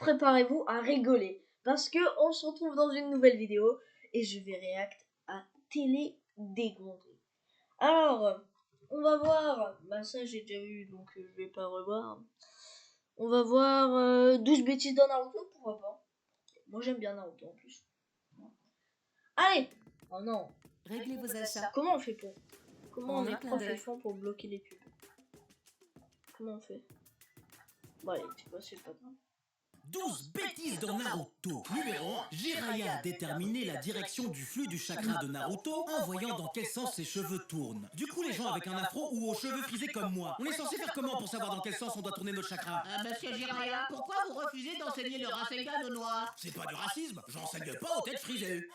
préparez-vous à rigoler parce que on se retrouve dans une nouvelle vidéo et je vais réact à Télé Dégondré. Alors, on va voir, ça j'ai déjà vu donc je vais pas revoir. On va voir 12 bêtises dans Naruto, pourquoi pas. Moi j'aime bien Naruto en plus. Allez. Oh non. Réglez vos achats. Comment on fait pour En un clin d'œil. pour bloquer les pubs? Comment on fait? Bon allez, tu vois, c'est pas grave. 12 bêtises dans Naruto. Numéro 1. Jiraiya a déterminé la direction du flux du chakra de Naruto en voyant dans quel sens ses cheveux tournent. Du coup, les gens avec un afro ou aux cheveux frisés comme moi, on est censé faire comment pour savoir dans quel sens on doit tourner notre chakra? Monsieur Jiraiya, pourquoi vous refusez d'enseigner le Rasengan aux noirs? C'est pas du racisme, j'enseigne pas aux têtes frisées.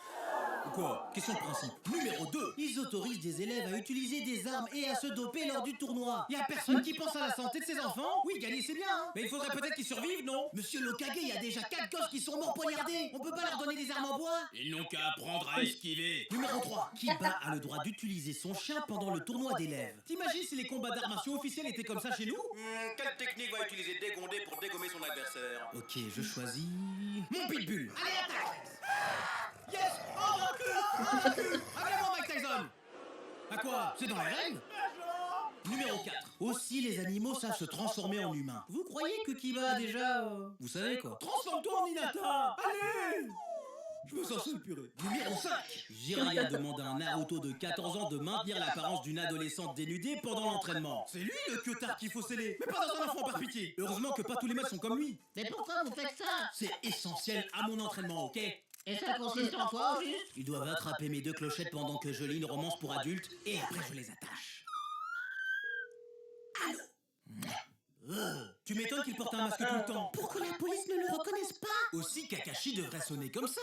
Quoi? Question de principe. Numéro 2. Ils autorisent des élèves à utiliser des armes et à se doper lors du tournoi. Y a personne qui pense à la santé de ses enfants? Oui, gagner c'est bien, hein. Mais il faudrait peut-être qu'ils survivent, non? Monsieur Lokage, il y a déjà 4 gosses qui sont morts poignardés. On peut pas leur donner des armes en bois? Ils n'ont qu'à apprendre à esquiver. Numéro 3. Kiba a le droit d'utiliser son chien pendant le tournoi d'élèves. T'imagines si les combats d'arts martiaux officiels étaient comme ça chez nous? Quelle technique va utiliser Dégondé pour dégommer son adversaire? Ok, je choisis... mon pitbull. Allez, attaque! Yes! Oh, recule! Appelez-moi Mike Tyson! À quoi? C'est dans les règles? Numéro 4. Aussi, les animaux savent se transformer en humains. Vous croyez que Kiba a déjà... Vous savez quoi? Transforme-toi en Hinata! Allez! Je me sens seul, purée. Numéro 5. Jiraiya demande à un Naruto de 14 ans de maintenir l'apparence d'une adolescente dénudée pendant l'entraînement. C'est lui le queutard qu'il faut sceller, mais pas dans un enfant par pitié. Heureusement que pas tous les mecs sont comme lui. Mais pourquoi vous faites ça? C'est essentiel à mon entraînement, ok? Et ça consiste en quoi, au juste? Ils doivent attraper mes 2 clochettes pendant que je lis une romance pour adultes, et après je les attache. Allô? Tu m'étonnes qu'il porte un masque tout le temps. Pour que la police ne le reconnaisse pas. Aussi, Kakashi devrait sonner comme ça.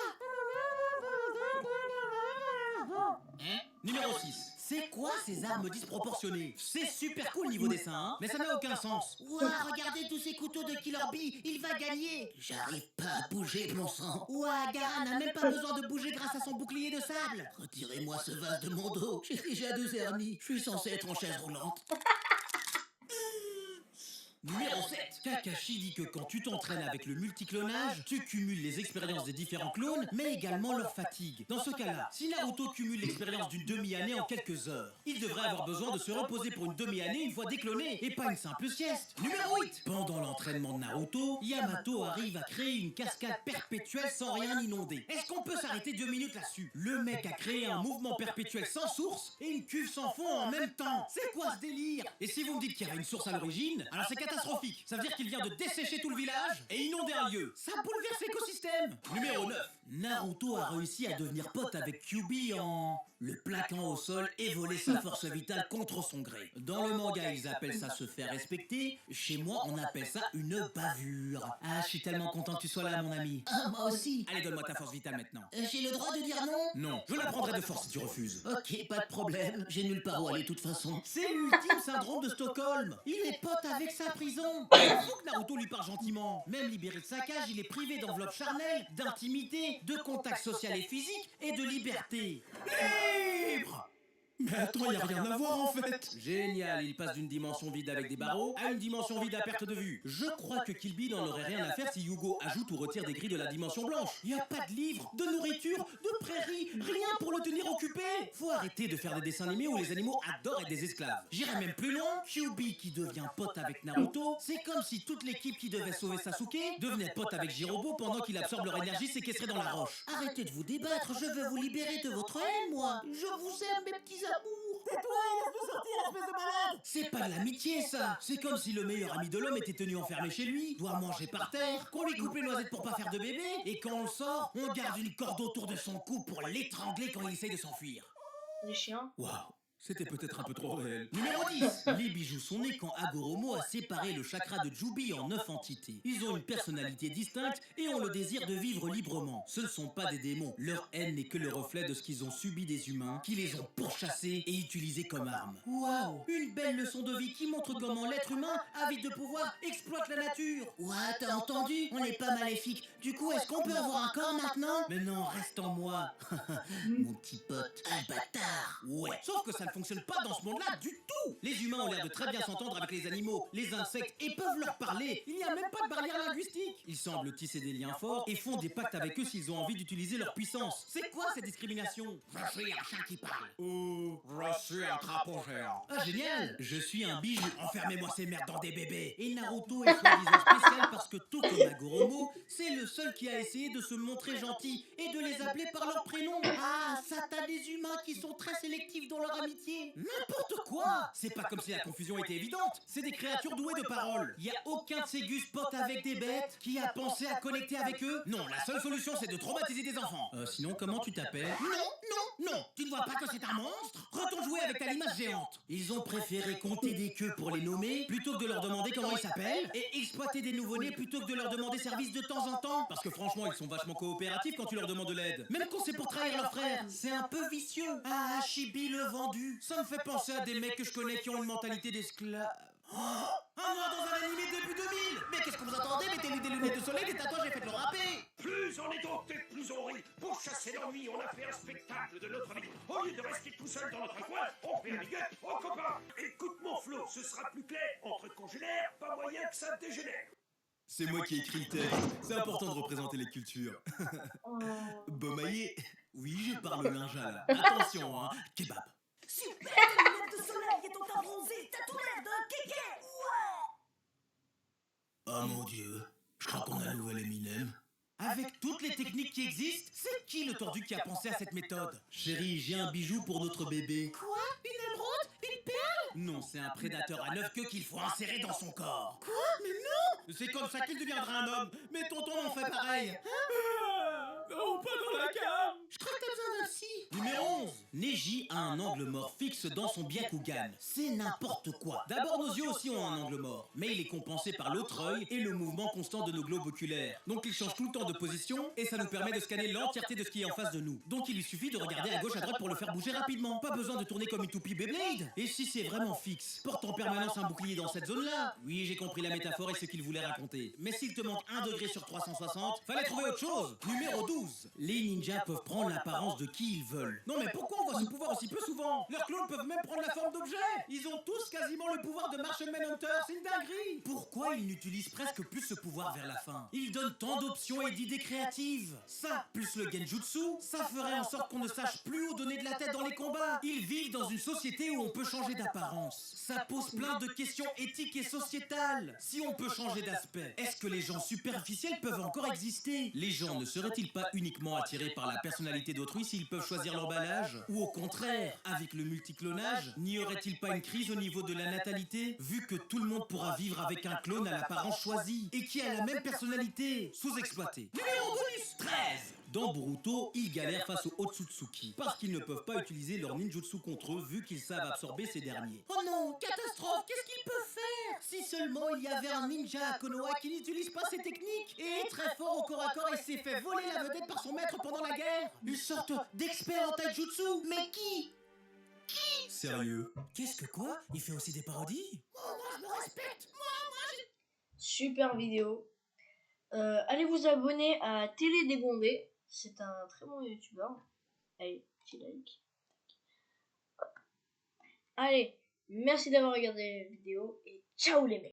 Hein? Numéro 6. C'est quoi ces armes disproportionnées? C'est super cool niveau dessin, hein? Mais ça n'a aucun sens. Ouah, regardez tous ces couteaux de Killer Bee, il va gagner! J'arrive pas à bouger, mon sang. Ouah, Gaara n'a même pas besoin de bouger grâce à son bouclier de sable! Retirez-moi ce vase de mon dos. J'ai déjà 2 hernies. Je suis censé être en chaise roulante. Numéro 7. Kakashi dit que quand tu t'entraînes avec le multiclonage, tu cumules les expériences des différents clones, mais également leur fatigue. Dans ce cas-là, si Naruto cumule l'expérience d'une demi-année en quelques heures, il devrait avoir besoin de se reposer pour une demi-année une fois décloné, et pas une simple sieste. Numéro 8. Pendant l'entraînement de Naruto, Yamato arrive à créer une cascade perpétuelle sans rien inonder. Est-ce qu'on peut s'arrêter 2 minutes là-dessus? Le mec a créé un mouvement perpétuel sans source et une cuve sans fond en même temps. C'est quoi ce délire? Et si vous me dites qu'il y avait une source à l'origine, alors c'est catastrophique. Ça veut dire qu'il vient de dessécher tout le village et inonder un lieu. Ça bouleverse l'écosystème. Numéro 9. Naruto a réussi à devenir pote avec Kyuubi en... le plaquant au sol et voler sa force vitale contre son gré. Dans le manga, ils appellent ça se faire respecter. Chez moi, on appelle ça une bavure. Ah, je suis tellement content que tu sois là, mon ami. Ah, moi aussi! Allez, donne-moi ta force vitale maintenant. J'ai le droit de dire non? Non, je la prendrai de force si tu refuses. Ok, pas de problème, j'ai nulle part où aller de toute façon. C'est l'ultime syndrome de Stockholm. Il est pote avec sa prison. Il faut que Naruto lui parle gentiment. Même libéré de sa cage, il est privé d'enveloppe charnelle, d'intimité, de contact social et physique et de liberté. Libre! Mais attends, y a rien à voir en fait. Génial, il passe d'une dimension vide avec des barreaux à une dimension vide à perte de vue. Je crois que Kill Bill n'en aurait rien à faire si Yugo ajoute ou retire des grilles de la dimension blanche. Y a pas de livre, de nourriture, de prairies, rien pour le tenir occupé. Faut arrêter de faire des dessins animés où les animaux adorent être des esclaves. J'irai même plus loin, Kyuubi qui devient pote avec Naruto, c'est comme si toute l'équipe qui devait sauver Sasuke devenait pote avec Jirobo pendant qu'il absorbe leur énergie séquestrée dans la roche. Arrêtez de vous débattre, je veux vous libérer de votre haine, moi! Je vous aime, mes petits amours! Tais-toi, laisse-nous sortir, espèce de malade! C'est pas de l'amitié, ça! C'est comme si le meilleur ami de l'homme était tenu enfermé chez lui, doit manger par terre, qu'on lui coupe les noisettes pour pas faire de bébé, et quand on le sort, on garde une corde autour de son cou pour l'étrangler quand il essaye de s'enfuir. Les chiens. Waouh! C'était peut-être un peu trop réel. Numéro 10. Les bijoux sont nés quand Hagoromo a séparé le chakra de Jubi en 9 entités. Ils ont une personnalité distincte et ont le désir de vivre librement. Ce ne sont pas des démons. Leur haine n'est que le reflet de ce qu'ils ont subi des humains, qui les ont pourchassés et utilisés comme armes. Waouh! Une belle leçon de vie qui montre comment l'être humain, avide de pouvoir, exploite la nature. Ouah, t'as entendu? On n'est pas maléfique. Du coup, est-ce qu'on peut avoir un corps maintenant? Mais non, reste en moi. Mon petit pote. Un bâtard! Ouais. Sauf que ça ne fonctionne pas dans ce monde-là du tout. Les humains ont l'air de très bien s'entendre avec les animaux, les insectes, et peuvent leur parler. Il n'y a même pas de barrière linguistique. Ils semblent tisser des liens forts et font des pactes avec eux s'ils ont envie d'utiliser leur puissance. C'est quoi cette discrimination? Je suis un chat qui parle. Ou je suis un crapaud géant. Ah génial! Je suis un bijou. Enfermez-moi ces merdes dans des bébés. Et Naruto est soi-disant spécial parce que tout comme Hagoromo, c'est le seul qui a essayé de se montrer gentil et de les appeler par leur prénom. Ah, ça t'as des humains qui sont très sélectifs dans leur amitié. N'importe quoi! C'est pas comme si la confusion était évidente. C'est des créatures douées de parole. Y a aucun de ces gus potes avec des bêtes qui a pensé à connecter avec eux? Non, la seule solution c'est de traumatiser des enfants. Sinon, comment tu t'appelles? Non, tu ne vois pas que c'est un monstre? Retourne jouer avec ta limace géante. Ils ont préféré compter des queues pour les nommer plutôt que de leur demander comment ils s'appellent et exploiter des nouveau-nés plutôt que de leur demander service de temps en temps. Parce que franchement, ils sont vachement coopératifs quand tu leur demandes de l'aide. Même quand c'est pour trahir leur frère. C'est un peu vicieux. Ah, Chibi le vendu. Ça me fait penser à des mecs que je connais qui ont une mentalité d'esclave. Oh, un mois dans un animé début 2000. Mais qu'est-ce que vous attendez? Mettez-lui des lunettes de soleil, des tatouages et faites-le rapper. Plus on est dompté, plus on rit. Pour chasser l'ennui, on a fait un spectacle de notre vie. Au lieu de rester tout seul dans notre coin, on fait amiguette aux copains. Écoute mon Flo, ce sera plus clair. Entre congénères, pas moyen que ça dégénère. C'est moi qui ai écrit le texte. C'est important de représenter les cultures. Bomaillé. Oui, je parle linja là. Attention, hein. Kebab. Super, tes lunettes de soleil et ton teint bronzé, t'as tout l'air d'un kéké. Oh mon Dieu, je crois qu'on a un nouvel Eminem. Avec toutes les techniques qui existent, c'est qui le tordu qui a pensé à cette méthode? Chérie, j'ai un bijou pour notre bébé. Quoi? Une émeraude? Une perle? Non, c'est un prédateur à 9 queues qu'il faut insérer dans son corps. Quoi? Mais non! C'est comme ça qu'il deviendra un homme. Mais tonton en fait pareil. Non, pas dans la cave. Je crois que t'as besoin d'un psy. Numéro 11. Neji a un angle mort fixe dans son Byakugan. C'est n'importe quoi. D'abord, nos yeux aussi ont un angle mort. Mais il est compensé par l'autre œil et le mouvement constant de nos globes oculaires. Donc il change tout le temps de position et ça nous permet de scanner l'entièreté de ce qui est en face de nous. Donc il lui suffit de regarder à gauche à droite pour le faire bouger rapidement. Pas besoin de tourner comme une toupie Beyblade. Et si c'est vraiment fixe, porte en permanence un bouclier dans cette zone-là. Oui, j'ai compris la métaphore et ce qu'il voulait raconter. Mais s'il te manque 1 degré sur 360, fallait trouver autre chose. Numéro 12. Les ninjas peuvent prendre l'apparence de qui ils veulent. Non mais pourquoi on voit ce pouvoir aussi peu souvent? Leurs clones peuvent même prendre la forme d'objets. Ils ont tous quasiment le pouvoir de Martian Manhunter, c'est une dinguerie. Pourquoi ils n'utilisent presque plus ce pouvoir vers la fin? Ils donnent tant d'options et d'idées créatives. Ça, plus le genjutsu, ça ferait en sorte qu'on ne sache plus où donner de la tête dans les combats. Ils vivent dans une société où on peut changer d'apparence. Ça pose plein de questions éthiques et sociétales. Si on peut changer d'aspect, est-ce que les gens superficiels peuvent encore exister? Les gens ne seraient-ils pas uniquement attirés par la personnalité d'autrui s'ils peuvent choisir l'emballage? Ou au contraire, avec le multiclonage, n'y aurait-il pas une crise au niveau de la natalité, vu que tout le monde pourra vivre avec un clone à l'apparence choisie et qui a la même personnalité? Sous-exploité. Numéro bonus 13. Dans Boruto, ils galèrent face aux Otsutsuki, parce qu'ils ne peuvent pas utiliser leur ninjutsu contre eux vu qu'ils savent absorber ces derniers. Oh non, catastrophe, qu'est-ce qu'ils peuvent faire? Si seulement il y avait un ninja à Konoha qui n'utilise pas ces techniques et est très fort au corps à corps et s'est fait voler la vedette par son maître pendant la guerre. Une sorte d'expert en taijutsu. Mais qui? Sérieux? Qu'est-ce que quoi? Il fait aussi des parodies? Oh, moi je me respecte. Super vidéo. Allez vous abonner à Télé Dégondé. C'est un très bon youtubeur. Allez, petit like. Allez, merci d'avoir regardé la vidéo et ciao les mecs.